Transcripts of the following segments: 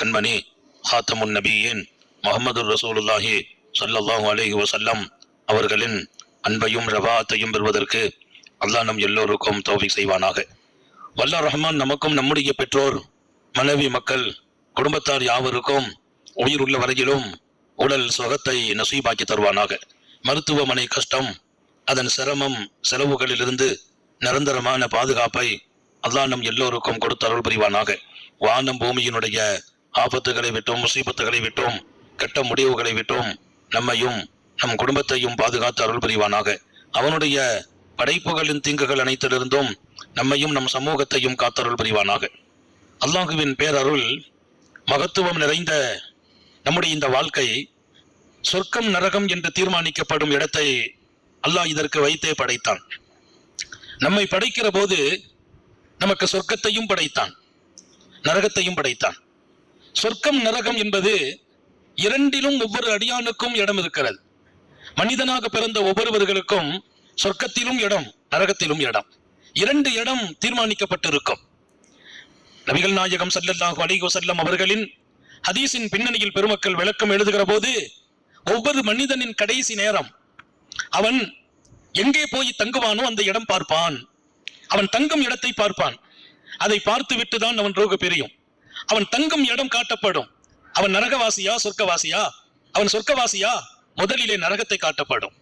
கண்மணி ஹாத்தமுன் நபியின் முஹம்மது ரசூலுல்லாஹி ஸல்லல்லாஹு அலைஹி வஸல்லம் அவர்களின் அன்பையும் ரவாத்தையும் பெறுவதற்கு அல்லாஹ் நம் எல்லோருக்கும் தௌஃபீக் செய்வானாக. வல்லாஹ் ரஹ்மான் நமக்கும் நம்முடைய பெற்றோர், மனைவி, மக்கள், குடும்பத்தார் யாவருக்கும் உயிர் உள்ள வரையிலும் உடல் சுகத்தை நசீபாக்கி தருவானாக. மருத்துவமனை கஷ்டம், அதன் சிரமம், செலவுகளிலிருந்து நிரந்தரமான பாதுகாப்பை அல்லாஹ் நம் எல்லோருக்கும் கொடுத்து அருள் புரிவானாக. வானம் பூமியினுடைய ஆபத்துகளை விட்டும், முசீபத்துகளை விட்டும், கெட்ட முடிவுகளை விட்டும் நம்மையும் நம் குடும்பத்தையும் பாதுகாத்து அருள் புரிவானாக. அவனுடைய படைப்புகளின் தீங்குகள் அனைத்திலிருந்தும் நம்மையும் நம் சமூகத்தையும் காத்தருள் புரிவானாக. அல்லாஹுவின் பேரருள் மகத்துவம் நிறைந்த நம்முடைய இந்த வாழ்க்கை சொர்க்கம் நரகம் என்று தீர்மானிக்கப்படும் இடத்தை அல்லாஹ் இதற்கு வைத்தே படைத்தான். நம்மை படைக்கிற போது நமக்கு சொர்க்கத்தையும் படைத்தான், நரகத்தையும் படைத்தான். சொர்க்கம் நரகம் என்பது இரண்டிலும் ஒவ்வொரு அடியானுக்கும் இடம் இருக்கிறது. மனிதனாக பிறந்த ஒவ்வொருவர்களுக்கும் சொர்க்கத்திலும் இடம், நரகத்திலும் இடம், இரண்டு இடம் தீர்மானிக்கப்பட்டிருக்கும். நபிகள் நாயகம் ஸல்லல்லாஹு அலைஹி வஸல்லம் அவர்களின் ஹதீஸின் பின்னணியில் பெருமக்கள் விளக்கம் எழுதுகிற போது, ஒவ்வொரு மனிதனின் கடைசி நேரம் அவன் எங்கே போய் தங்குவானோ அந்த இடம் பார்ப்பான். அவன் தங்கும் இடத்தை பார்ப்பான். அதை பார்த்து விட்டுதான் அவன் ரோக பிரியும். அவன் தங்கும் இடம் காட்டப்படும். அவன் நரகவாசியா சொர்க்கவாசியா? அவன் சொர்க்கவாசியா? முதலிலே நரகத்தை காட்டப்படும்.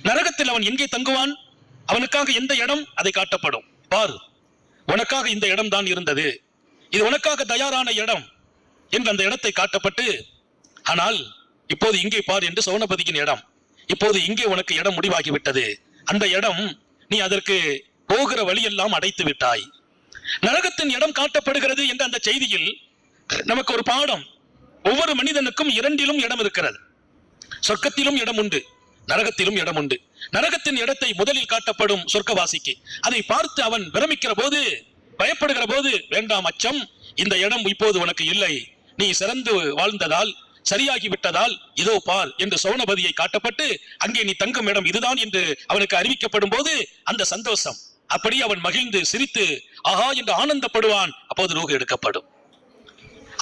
நரகத்தில் அவன் எங்கே தங்குவான், அவனுக்காக எந்த இடம், அதை காட்டப்படும். பார், உனக்காக இந்த இடம் தான் இருந்தது, இது உனக்காக தயாரான இடம் என்று அந்த இடத்தை காட்டப்பட்டு, ஆனால் இப்போது இங்கே பார் என்று சோனபதியின் இடம், இப்போது இங்கே உனக்கு இடம் முடிவாகிவிட்டது, அந்த இடம் நீ அதற்கு போகிற வழியெல்லாம் அடைத்து விட்டாய். நரகத்தின் இடம் காட்டப்படுகிறது என்ற அந்த செய்தியில் நமக்கு ஒரு பாடம். ஒவ்வொரு மனிதனுக்கும் இரண்டிலும் இடம் இருக்கிறது. சொர்க்கத்திலும் இடம் உண்டு, நரகத்திலும் இடம் உண்டு. நரகத்தின் இடத்தை முதலில் காட்டப்படும் சொர்க்கவாசிக்கு. அதை பார்த்து அவன் பிரமிக்கிற போது, பயப்படுகிற போது, வேண்டாம் அச்சம், இந்த இடம் இப்போது உனக்கு இல்லை, நீ சிறந்து வாழ்ந்ததால், சரியாகி விட்டதால் இதோ பார் என்று சோனபதியை காட்டப்பட்டு, அங்கே நீ தங்கும் இடம் இதுதான் என்று அவனுக்கு அறிவிக்கப்படும் போது அந்த சந்தோஷம், அப்படி அவன் மகிழ்ந்து சிரித்து ஆஹா என்று ஆனந்தப்படுவான். அப்போது ரூஹ் எடுக்கப்படும்.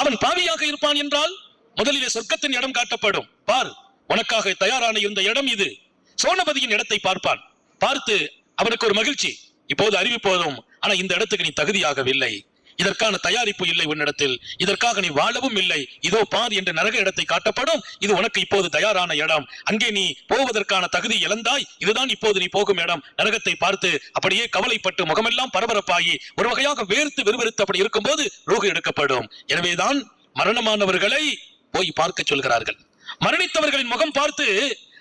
அவன் பாவியாக இருப்பான் என்றால் முதலிலே சொர்க்கத்தின் இடம் காட்டப்படும். பார், உனக்காக தயாரான இந்த இடம் இது. சோனபதியின் இடத்தை பார்ப்பான். பார்த்து அவனுக்கு ஒரு மகிழ்ச்சி, இப்போது அறிவிப்போதும், ஆனா இந்த இடத்துக்கு நீ தகுதியாகவில்லை, இதற்கான தயாரிப்பு இல்லை உன்னிடத்தில், இதற்காக நீ வாழவும் இல்லை, இதோ பார் என்று நரக இடத்தை காட்டப்படும். இது உனக்கு இப்போது தயாரான இடம், அங்கே நீ போவதற்கான தகுதி இழந்தாய், இதுதான் இப்போது நீ போகும் இடம். நரகத்தை பார்த்து அப்படியே கவலைப்பட்டு முகமெல்லாம் பரபரப்பாகி ஒரு வகையாக வேர்த்து விறுவிறுத்து அப்படி இருக்கும் போது ரூஹ் எடுக்கப்படும். எனவேதான் மரணமானவர்களை போய் பார்க்க சொல்கிறார்கள். மரணித்தவர்களின் முகம் பார்த்து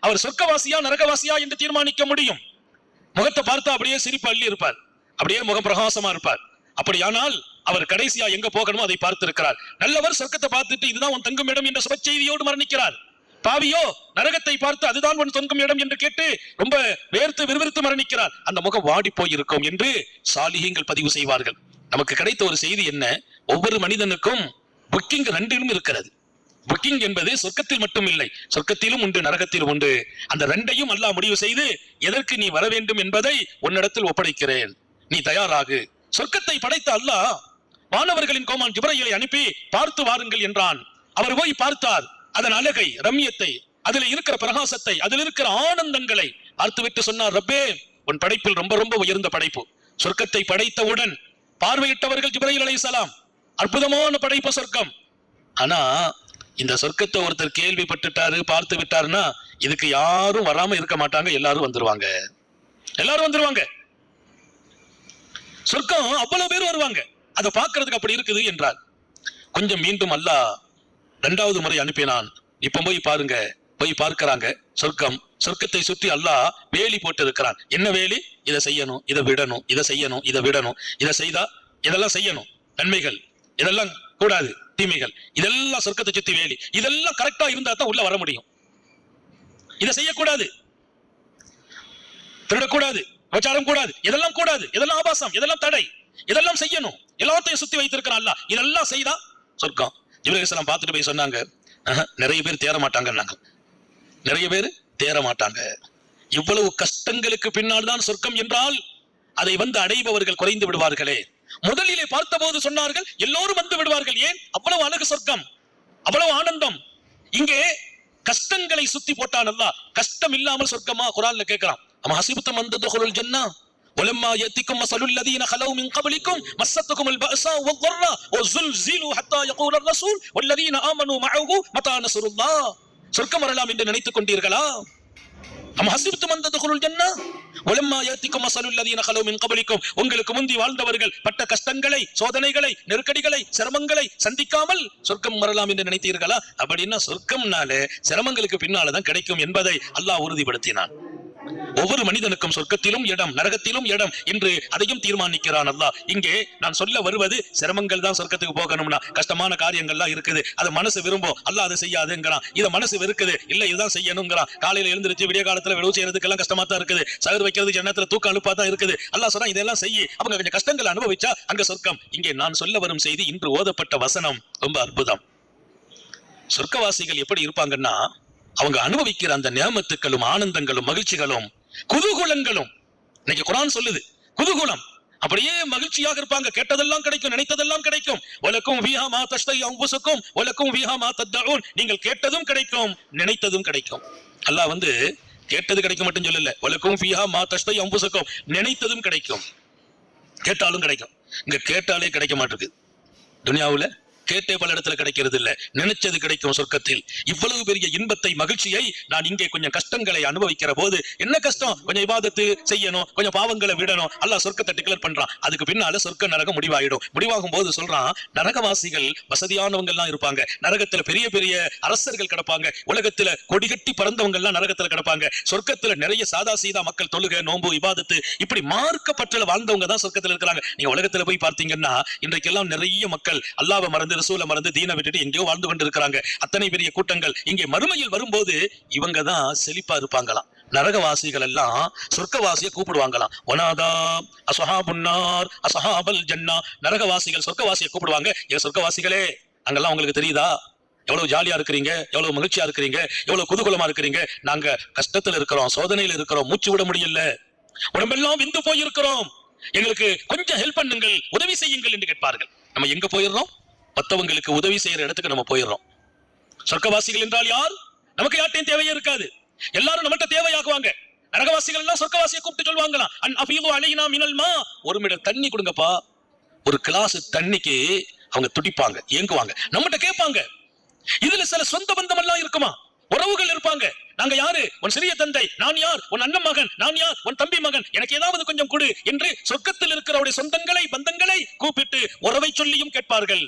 அவர் சொர்க்கவாசியா நரகவாசியா என்று தீர்மானிக்க முடியும். முகத்தை பார்த்தா அப்படியே சிரிப்பு அள்ளி இருப்பார், அப்படியே முகம் பிரகாசமா இருப்பார். அப்படியானால் அவர் கடைசியா எங்க போகணுமோ அதை பார்த்திருக்கிறார். நல்லவர் சொர்க்கத்தை பார்த்துட்டு இதுதான் உன் தங்கும் இடம் என்ற சுப செய்தியோடு மரணிக்கிறார். பாவியோ நரகத்தை பார்த்து அதுதான் உன் தங்கும் இடம் என்று கேட்டு ரொம்ப வேர்த்து விறுவிறுத்து மரணிக்கிறார். அந்த முகம் வாடி போயிருக்கும் என்று சாலிஹீன்கள் பதிவு செய்வார்கள். நமக்கு கிடைத்த ஒரு செய்தி என்ன, ஒவ்வொரு மனிதனுக்கும் புக்கிங் ரெண்டிலும் இருக்கிறது. புக்கிங் என்பது சொர்க்கத்தில் மட்டும் இல்லை, சொர்க்கத்திலும் உண்டு, நரகத்திலும் உண்டு. அந்த ரெண்டையும் அல்லாஹ் முடிவு செய்து எதற்கு நீ வர வேண்டும் என்பதை உன்னிடத்தில் ஒப்படைக்கிறேன், நீ தயாராகு. சொர்க்கத்தை படைத்த அல்லாஹ் வானவர்களின் கோமான் ஜிப்ரீலை அனுப்பி பார்த்து வாருங்கள் என்றான். அவர் போய் பார்த்தார். அதன் அழகை, ரம்யத்தை, அதில் இருக்கிற பிரகாசத்தை, அதில் இருக்கிற ஆனந்தங்களை பார்த்துவிட்டு சொன்னார், ரப்பே, உன் படைப்பில் ரொம்ப ரொம்ப உயர்ந்த படைப்பு. சொர்க்கத்தை படைத்தவுடன் பார்வையிட்டவர்கள் ஜிப்ரீல் அலைஹிஸ்ஸலாம், அற்புதமான படைப்பு சொர்க்கம். ஆனா இந்த சொர்க்கத்தை ஒருத்தர் கேள்விப்பட்டுட்டாரு, பார்த்து விட்டாருன்னா இதுக்கு யாரும் வராம இருக்க மாட்டாங்க, எல்லாரும் வந்துருவாங்க, எல்லாரும் வந்துருவாங்க. சொர்க்கம் அவ்வளவு பேர் வருவாங்க, அதை பார்க்கறதுக்கு அப்படி இருக்குது என்றார். கொஞ்சம் மீண்டும் அல்லாஹ் இரண்டாவது முறை அனுப்பினான். இப்ப போய் பாருங்க. போய் பார்க்கிறாங்க. சொர்க்கத்தை சுற்றி அல்லாஹ் வேலி போட்டு இருக்கிறான். என்ன வேலி? இதை செய்யணும், இதை விடணும், இதை செய்யணும், இதை விடணும், இதை செய்தா இதெல்லாம் செய்யணும், நன்மைகள், இதெல்லாம் கூடாது, தீமைகள், இதெல்லாம் சொர்க்கத்தை சுத்தி வேலி. இதெல்லாம் கரெக்டா இருந்தா தான் உள்ள வர முடியும். இதை செய்யக்கூடாது, திருடக்கூடாது, விபச்சாரம் கூடாது, இதெல்லாம் கூடாது, இதெல்லாம் ஆபாசம், இதெல்லாம் தடை, இதெல்லாம் செய்யணும், எல்லாத்தையும் சுத்தி வைத்திருக்கிறான் அல்லாஹ். இதெல்லாம் செய்தா சொர்க்கம். ஜிப்ரீல் அலைஹிஸ்ஸலாம் பார்த்துட்டு போய் சொன்னாங்க, நிறைய பேர் தேற மாட்டாங்க, நிறைய பேர் தேற மாட்டாங்க. இவ்வளவு கஷ்டங்களுக்கு பின்னால் தான் சொர்க்கம் என்றால் அதை வந்து அடைபவர்கள் குறைந்து விடுவார்களே. முதலிலே பார்த்தபோது சொன்னார்கள் எல்லோரும் வந்து விடுவார்கள். ஏன்? அவ்வளவு அழகு சொர்க்கம், அவ்வளவு ஆனந்தம். இங்கே கஷ்டங்களை சுத்தி போட்டான் அல்லாஹ். கஷ்டம் இல்லாமல் சொர்க்கமா? குர்ஆன்ல கேட்கிறான். அம் ஹஸிபத்தும் அன் ததுகுலுல் ஜன்னah வலம்மா யத்திக்கும் மஸலுல் லதீன கலவு மின் கப்லிக்கும் மஸ்ஸத்துகுமுல் பஅஸா வல்-ضرّா வஸுல்ஸிலு ஹத்தா யகூல الرسول வல்லதீன ஆமனூ மஅஹு மதா நஸ்ருல்லாஹ். சொர்க்கம் வரலாம் என்று நினைத்துக் கொண்டீர்களா? அம் ஹஸிபத்தும் அன் ததுகுலுல் ஜன்னah வலம்மா யத்திக்கும் மஸலுல் லதீன கலவு மின் கப்லிக்கும், உங்களுக்கு முந்தி வாழ்ந்தவர்கள் பட்ட கஷ்டங்களை, சோதனைகளை, நெருக்கடிகளை, சிரமங்களை சந்திக்காமல் சொர்க்கம் வரலாம் என்று நினைத்தீர்களா? அப்படின்னா சொர்க்கம்னாலே சிரமங்களுக்கு பின்னால்தான் கிடைக்கும் என்பதை அல்லாஹ் உறுதிப்படுத்தினான். ஒவ்வொரு மனிதனுக்கும் சொர்க்கத்திலும் இடம், நரகத்திலும் இடம் என்று அதையும் தீர்மானிக்கிறான் அல்லாஹ். இங்கே நான் சொல்ல வருவது, சிரமங்கள் தான் சொர்க்கத்துக்கு போகணும்னா கஷ்டமான காரியங்கள்லாம் இருக்குது, அது மனசு விரும்பும், அல்லாஹ் அதை செய்யாதுங்கிறான். இதை மனசு வெறுக்குது, இல்ல இதுதான் செய்யணுங்கிறான். காலையில எழுந்திருச்சு விடிய காலத்துல வெளவு செய்யறதுக்கெல்லாம் கஷ்டமா தான் இருக்குது, சகர் வைக்கிறது ஜன்னத்துல தூக்க அழுப்பா தான் இருக்குது. அல்லாஹ் சொன்னா இதெல்லாம் செய்யி, அவங்க கொஞ்சம் கஷ்டங்கள் அனுபவிச்சா அங்க சொர்க்கம். இங்கே நான் சொல்ல வரும் செய்தி, இன்று ஓதப்பட்ட வசனம் ரொம்ப அற்புதம். சொர்க்கவாசிகள் எப்படி இருப்பாங்கன்னா, அவங்க அனுபவிக்கிற அந்த நியாமத்துக்களும் ஆனந்தங்களும் மகிழ்ச்சிகளும் குதூகூலங்களும், இன்னைக்கு குர்ஆன் சொல்லுது குதூகூலம், அப்படியே மகிழ்ச்சியாக இருப்பாங்க. கேட்டதெல்லாம் கிடைக்கும், நினைத்ததெல்லாம் கிடைக்கும். வலக்கும் ஃபீஹா மா தஷ்தஹி அன்ஃபுசுக்கும் வலக்கும் ஃபீஹா மா தத்தஊன், நீங்கள் கேட்டதும் கிடைக்கும், நினைத்ததும் கிடைக்கும். அல்லாஹ் வந்து கேட்டது கிடைக்கும் மட்டும் சொல்லல, வலக்கும் ஃபீஹா மா தஷ்தஹி அன்ஃபுசுக்கும், நினைத்ததும் கிடைக்கும். கேட்டாலும் கிடைக்கும். இங்க கேட்டாலே கிடைக்க மாட்டேங்குது. துனியாவுல கேட்டே பல இடத்துல கிடைக்கிறது இல்ல, நினைச்சது கிடைக்கும் சொர்க்கத்தில். இவ்வளவு பெரிய இன்பத்தை, மகிழ்ச்சியை நான் இங்கே கொஞ்சம் கஷ்டங்களை அனுபவிக்கிற போது, என்ன கஷ்டம்? கொஞ்சம் இபாதத்து செய்யணும், கொஞ்சம் பாவங்களை விடணும், அல்லாஹ் சொர்க்கத்தை டிக்ளேர் பண்றான். அதுக்கு பின்னால சொர்க்க நரகம் முடிவாயிடும். முடிவாகும் போது சொல்றான், நரகவாசிகள் வசதியானவங்க எல்லாம் இருப்பாங்க, நரகத்துல பெரிய பெரிய அரசர்கள் கிடப்பாங்க, உலகத்துல கொடிகட்டி பறந்தவங்க எல்லாம் நரகத்துல கிடப்பாங்க. சொர்க்கத்துல நிறைய சாதா சீதா மக்கள், தொழுகை, நோன்பு, இபாதத்து, இப்படி மார்க்க பற்றல வாழ்ந்தவங்க தான் சொர்க்கத்துல இருக்கிறாங்க. நீங்க உலகத்துல போய் பார்த்தீங்கன்னா இன்றைக்கெல்லாம் நிறைய மக்கள் அல்லாஹ்வை மறந்து, ரசூலை மறந்து, தீனை விட்டுட்டு எங்கேயோ வாழ்ந்து கொண்டு இருக்கிறாங்க. அத்தனை பெரிய கூட்டங்கள். இங்கே மறுமையில் வரும்போது இவங்க தான் செழிப்பா இருப்பாங்களாம். நரகவாசிகள் எல்லாம் சொர்க்கவாசியை கூப்பிடுவாங்களாம். வனாதா அஸ்ஹாபுன் நார் அஸ்ஹாபல் ஜன்னா, நரகவாசிகள் சொர்க்கவாசியை கூப்பிடுவாங்க. ஏ சொர்க்கவாசிகளே, அங்கெல்லாம் உங்களுக்கு தெரியுதா எவ்வளவு ஜாலியா இருக்கிறீங்க, எவ்வளவு மகிழ்ச்சியா இருக்கிறீங்க, எவ்வளவு குதூகலமா இருக்கிறீங்க? நாங்க கஷ்டத்துல இருக்கிறோம், சோதனையில இருக்கிறோம், மூச்சு விட முடியல, உடம்பெல்லாம் விந்து போயிருக்கிறோம், எங்களுக்கு கொஞ்சம் ஹெல்ப் பண்ணுங்கள், உதவி செய்யுங்கள் என்று கேட்பார்கள். நம்ம எங்க போயிடுறோம்? மற்றவங்களுக்கு உதவி செய்யற இடத்துக்கு நம்ம போயிடுறோம். சொர்க்கவாசிகள் என்றால் யார்? நமக்கு யார்ட்டையும் தேவையே இருக்காது, எல்லாரும் நம்மகிட்ட தேவையாக்குவாங்க. நரகவாசிகள் எல்லாம் சொர்க்கவாசியை கூப்பிட்டு சொல்லுவாங்களாம், அன் அஃபீது அலைனா மினல் மா, ஒரு மிடர் தண்ணி கொடுங்கப்பா. ஒரு கிளாஸ் தண்ணிக்கு அவங்க துடிப்பாங்க, ஏங்குவாங்க, நம்மகிட்ட கேட்பாங்க. இதுல சில சொந்த பந்தம் எல்லாம் இருக்குமா, உறவுகள் இருப்பாங்க. நாங்க யாரு? உன் சிறிய தந்தை. நான் யார்? உன் அண்ணன் மகன். நான் யார்? உன் தம்பி மகன். எனக்கு ஏதாவது கொஞ்சம் கொடு என்று சொர்க்கத்தில் இருக்கிறவருடைய சொந்தங்களை, பந்தங்களை கூப்பிட்டு உறவை சொல்லியும் கேட்பார்கள்.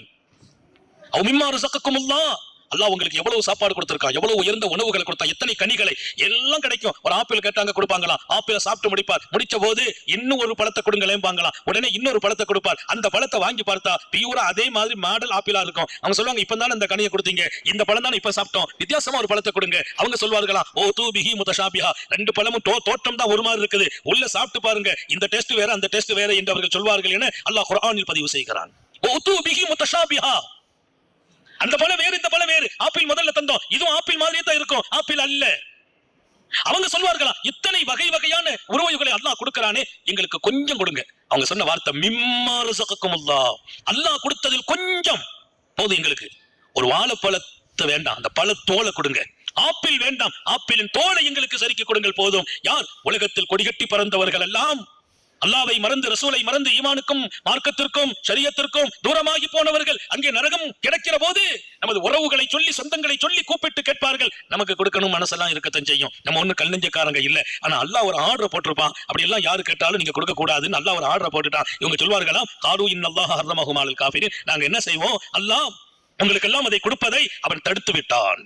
அல்லாஹ் உங்களுக்கு எவ்வளவு சாப்பாடு கொடுத்திருக்கான், எவ்வளவு உயர்ந்த உணவுகளை கொடுத்தா, எத்தனை கனிகளை, எல்லாம் கிடைக்கும். ஒரு ஆப்பிள் கேட்டாங்க கொடுப்பாங்களாம், ஆப்பிளை சாப்பிட்டு முடிப்பார், முடிச்ச போது இன்னும் ஒரு பழத்தை கொடுங்களேன் பாங்களாம், உடனே இன்னொரு பழத்தை கொடுப்பார். அந்த பழத்தை வாங்கி பார்த்தா பியூரா அதே மாதிரி மாடல் ஆப்பிளா இருக்கும். அவங்க சொல்லுவாங்க, இப்பதானே இந்த கனியை கொடுத்தீங்க, இந்த பழம் தான் இப்ப சாப்பிட்டோம், வித்தியாசமா ஒரு பழத்தை கொடுங்க. அவங்க சொல்வார்களாம், ஓ தூ பிஹி முதஷாபிஹா, ரெண்டு பழமும் தோற்றம் தான் ஒரு மாதிரி இருக்குது, உள்ள சாப்பிட்டு பாருங்க, இந்த டேஸ்ட் வேற அந்த டேஸ்ட் வேற என்று அவர்கள் சொல்வார்கள் என அல்லாஹ் குர்ஆனில் பதிவு செய்கிறான். ஓ தூ பிஹி முதஷாபிஹா, அந்த பழம் வேறு, இந்த பழம் வேறு. ஆப்பிள் முதல்ல தந்தோம், இதுவும் ஆப்பிள் மாதிரியே தான் இருக்கும், ஆப்பிள் அல்ல. அவங்க சொல்வார்களா, இத்தனை வகை வகையான உணவுகளை அல்லாஹ் கொடுக்கறானே, எங்களுக்கு கொஞ்சம் கொடுங்க. அவங்க சொன்ன வார்த்தை, மிம்மா ரஸகக்குமுல்லாஹ், அல்லாஹ் கொடுத்ததில் கொஞ்சம் போதும் எங்களுக்கு. ஒரு வாழைப்பழத்தை வேண்டாம், அந்த பழத்தோலை கொடுங்க. ஆப்பிள் வேண்டாம், ஆப்பிளின் தோலை எங்களுக்கு சரிக்கு கொடுங்கள் போதும். யார்? உலகத்தில் கொடிகட்டி பறந்தவர்கள் எல்லாம் அல்லாஹ்வை மறந்து, ரசூலை மறந்து, ஈமானுக்கும் மார்க்கத்திற்கும் ஷரியத்திற்கும் தூரமாகி போனவர்கள் அங்கே நரகம் கிடைக்கிற போது நமது உறவுகளை சொல்லி, சொந்தங்களை சொல்லி கூப்பிட்டு கேட்பார்கள். நமக்கு கொடுக்கணும் மனசெல்லாம் இருக்கத்தான் செய்யும், நம்ம ஒண்ணு கல்நெஞ்சக்காரங்க இல்ல. ஆனா அல்லாஹ் ஒரு ஆர்டர் போட்டிருப்பான், அப்படி எல்லாம் யாரு கேட்டாலும் நீங்க கொடுக்க கூடாதுன்னு அல்லாஹ் ஒரு ஆர்டர் போட்டுட்டான். இவங்க சொல்வார்களாம், காலு இன்னல்லாஹ ஹர்ரமஹு அலல் காஃபிரின், நாங்க என்ன செய்வோம், அல்லாஹ் உங்களுக்கு எல்லாம் அதை கொடுப்பதை அவன் தடுத்து விட்டான்,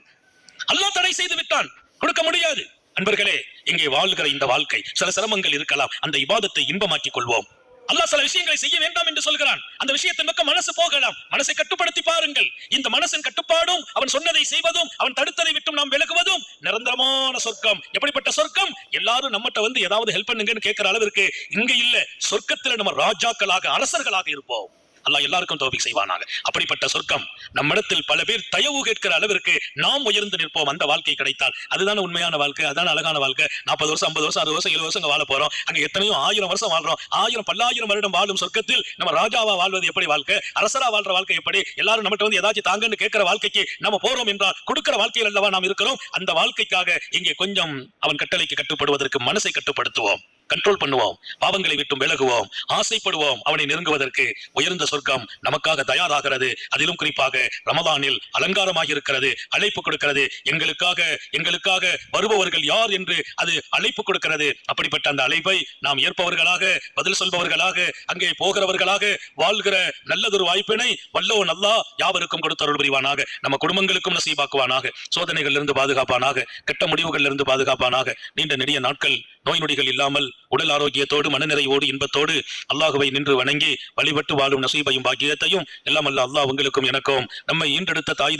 அல்லாஹ் தடை செய்து விட்டான், கொடுக்க முடியாது. அன்பர்களே, இங்கே வாழ்கிற இந்த வாழ்க்கை சில சிரமங்கள் இருக்கலாம், அந்த இபாதத்தை இன்பமாக்கிக் கொள்வோம். அல்லாஹ் சில விஷயங்களை செய்ய வேண்டாம் என்று சொல்கிறான், அந்த விஷயத்தின் பக்கம் மனசு போகலாம். மனசை கட்டுப்படுத்தி பாருங்கள். இந்த மனசின் கட்டுப்பாடும், அவன் சொன்னதை செய்வதும், அவன் தடுத்ததை விட்டும் நாம் விலகுவதும் நிரந்தரமான சொர்க்கம். எப்படிப்பட்ட சொர்க்கம்? எல்லாரும் நம்மகிட்ட வந்து ஏதாவது ஹெல்ப் பண்ணுங்கன்னு கேட்கிற அளவிற்கு இங்க இல்ல. சொர்க்கத்துல நம்ம ராஜாக்களாக, அரசர்களாக இருப்போம். அல்லாஹ் எல்லாருக்கும் தௌஃபீக் செய்வானாக. அப்படிப்பட்ட சொர்க்கம் நம்மிடத்தில் பல பேர் தயவு கேட்கிற அளவிற்கு நாம் உயர்ந்து நிற்போம். அந்த வாழ்க்கை கிடைத்தால் அதுதான் உண்மையான வாழ்க்கை, அதான் அழகான வாழ்க்கை. 40 வருஷம் 50 வருஷம் 60 வருஷம் 70 வருஷம் வாழ போறோம். அங்க எத்தனையோ 1000 வருஷம் வாழ்றோம். 1000 பல்லாயிரம் வருடம் வாழும் சொர்க்கத்தில் நம்ம ராஜாவா வாழ்வது எப்படி வாழ்க்கை, அரசரா வாழ்ற வாழ்க்கை எப்படி, எல்லாரும் நம்மகிட்ட வந்து ஏதாச்சும் தாங்கன்னு கேட்கிற வாழ்க்கைக்கு நம்ம போறோம் என்றால் கொடுக்கிற வாழ்க்கையில் அல்லவா நாம் இருக்கிறோம். அந்த வாழ்க்கைக்காக இங்கே கொஞ்சம் அவன் கட்டளைக்கு கட்டுப்படுவதற்கு மனசை கட்டுப்படுத்துவோம், கண்ட்ரோல் பண்ணுவோம், பாவங்களை விட்டும் விலகுவோம், ஆசைப்படுவோம். அவனை நெருங்குவதற்கு உயர்ந்த சொர்க்கம் நமக்காக தயாராகிறது. அதிலும் குறிப்பாக ரமலானில் அலங்காரமாக இருக்கிறது, அழைப்பு கொடுக்கிறது. எங்களுக்காக வருபவர்கள் யார் என்று அது அழைப்பு கொடுக்கிறது. அப்படிப்பட்ட அந்த அழைப்பை நாம் ஏற்பவர்களாக, பதில் சொல்பவர்களாக, அங்கே போகிறவர்களாக வாழ்கிற நல்லதொரு வாய்ப்பினை வல்லோன் அல்லாஹ் யாவருக்கும் கொடுத்தருள் புரிவானாக. நம்ம குடும்பங்களுக்கும் நசீபாக்குவானாக. சோதனைகள் இருந்து பாதுகாப்பானாக, கெட்ட முடிவுகள் இருந்து பாதுகாப்பானாக. நீண்ட நெடிய நாட்கள் நோய் நொடிகள் இல்லாமல் உடல் ஆரோக்கியத்தோடு மனநிறைவோடு இன்பத்தோடு அல்லாஹுவை நின்று வணங்கி வழிபட்டு வாழும் நசீபையும் பாக்கியத்தையும் எல்லாம் அல்ல அல்லாஹ் உங்களுக்கும் எனக்கும் நம்மை ஈன்றெடுத்த தாய்